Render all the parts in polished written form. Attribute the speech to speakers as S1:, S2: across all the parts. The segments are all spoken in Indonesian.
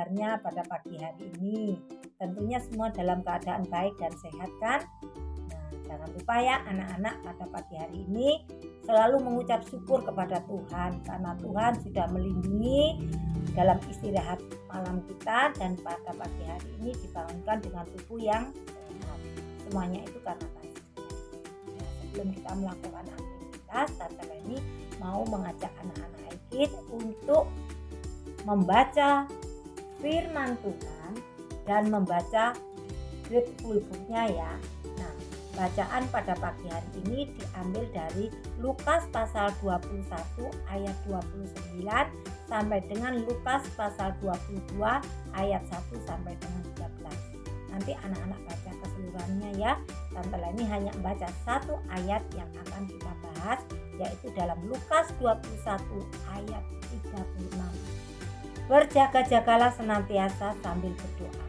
S1: kabarnya pada pagi hari ini? Tentunya semua dalam keadaan baik dan sehat kan? Nah, jangan lupa ya anak-anak, pada pagi hari ini selalu mengucap syukur kepada Tuhan karena Tuhan sudah melindungi dalam istirahat malam kita, dan pada pagi hari ini dibangunkan dengan tubuh yang sehat. Semuanya itu karena kasih. Nah, sebelum kita melakukan aktivitas, Tante Leni mau mengajak anak-anak Aikid untuk membaca firman Tuhan dan membaca grateful book-nya ya. Nah, bacaan pada pagi hari ini diambil dari Lukas pasal 21 ayat 29 sampai dengan Lukas pasal 22 ayat 1 sampai dengan 13. Nanti anak-anak baca keseluruhannya ya. Tante Leni hanya membaca satu ayat yang akan kita bahas, yaitu dalam Lukas 21 ayat 36. Berjaga-jagalah senantiasa sambil berdoa,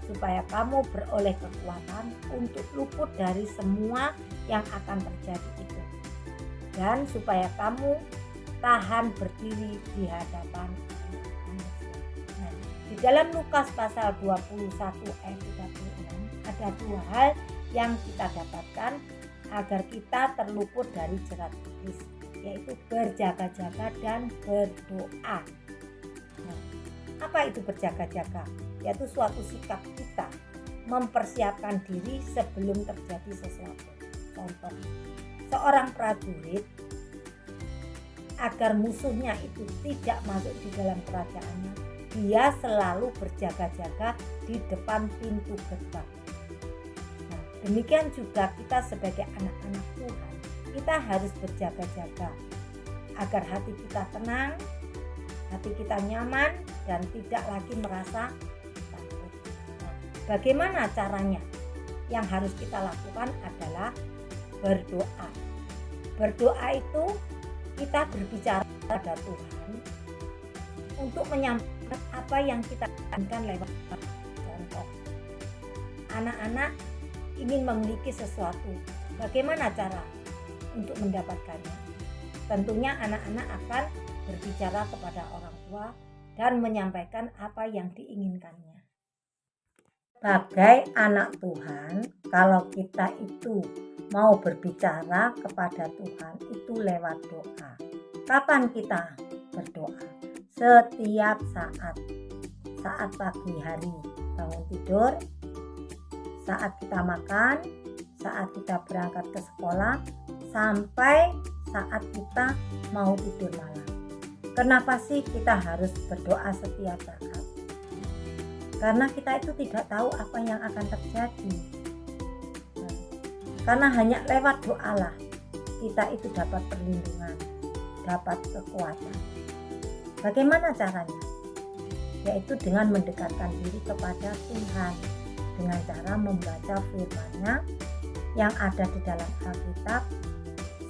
S1: supaya kamu beroleh kekuatan untuk luput dari semua yang akan terjadi itu, dan supaya kamu tahan berdiri di hadapan manusia. Nah, di dalam Lukas pasal 21 ayat 36 ada dua hal yang kita dapatkan agar kita terluput dari jerat iblis, yaitu berjaga-jaga dan berdoa. Nah, apa itu berjaga-jaga? Yaitu suatu sikap kita mempersiapkan diri sebelum terjadi sesuatu. Contoh, seorang prajurit agar musuhnya itu tidak masuk di dalam kerajaannya, dia selalu berjaga-jaga di depan pintu gerbang. Nah, demikian juga kita sebagai anak-anak Tuhan, kita harus berjaga-jaga agar hati kita tenang, hati kita nyaman, dan tidak lagi merasa takut. Nah, bagaimana caranya? Yang harus kita lakukan adalah berdoa. Berdoa itu kita berbicara pada Tuhan untuk menyampaikan apa yang kita inginkan lewat contoh. Anak-anak ingin memiliki sesuatu. Bagaimana cara untuk mendapatkannya? Tentunya anak-anak akan berbicara kepada orang tua dan menyampaikan apa yang diinginkannya. Sebagai anak Tuhan, kalau kita itu mau berbicara kepada Tuhan itu lewat doa. Kapan kita berdoa? Setiap saat. Saat pagi hari bangun tidur, saat kita makan, saat kita berangkat ke sekolah, sampai saat kita mau tidur malam. Kenapa sih kita harus berdoa setiap saat? Karena kita itu tidak tahu apa yang akan terjadi. Karena hanya lewat doalah kita itu dapat perlindungan, dapat kekuatan. Bagaimana caranya? Yaitu dengan mendekatkan diri kepada Tuhan dengan cara membaca firman-Nya yang ada di dalam Alkitab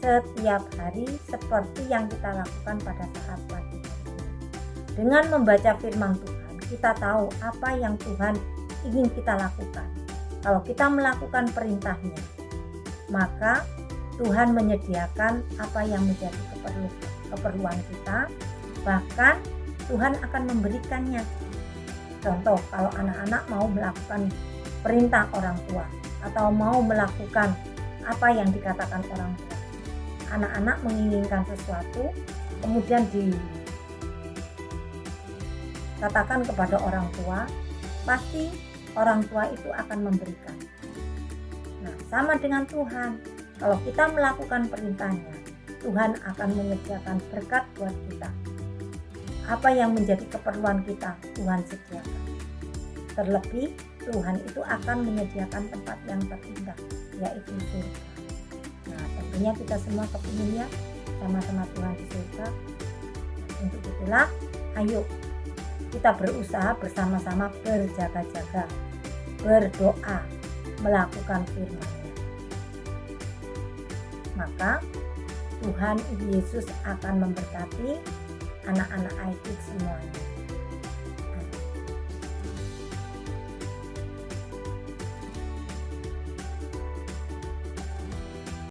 S1: setiap hari seperti yang kita lakukan pada saat pagi hari. Dengan membaca firman Tuhan, kita tahu apa yang Tuhan ingin kita lakukan. Kalau kita melakukan perintah-Nya, maka Tuhan menyediakan apa yang menjadi keperluan kita, bahkan Tuhan akan memberikannya. Contoh, kalau anak-anak mau melakukan perintah orang tua atau mau melakukan apa yang dikatakan orang tua, anak-anak menginginkan sesuatu, kemudian dikatakan kepada orang tua, pasti orang tua itu akan memberikan. Nah, sama dengan Tuhan, kalau kita melakukan perintah-Nya, Tuhan akan menyediakan berkat buat kita. Apa yang menjadi keperluan kita, Tuhan sediakan. Terlebih, Tuhan itu akan menyediakan tempat yang terindah, yaitu surga. Nah, tentunya kita semua kepingin ya sama-sama Tuhan di surga. Untuk itulah, ayo kita berusaha bersama-sama berjaga-jaga, berdoa, melakukan firman-Nya. Maka Tuhan Yesus akan memberkati anak-anak Aikid semuanya.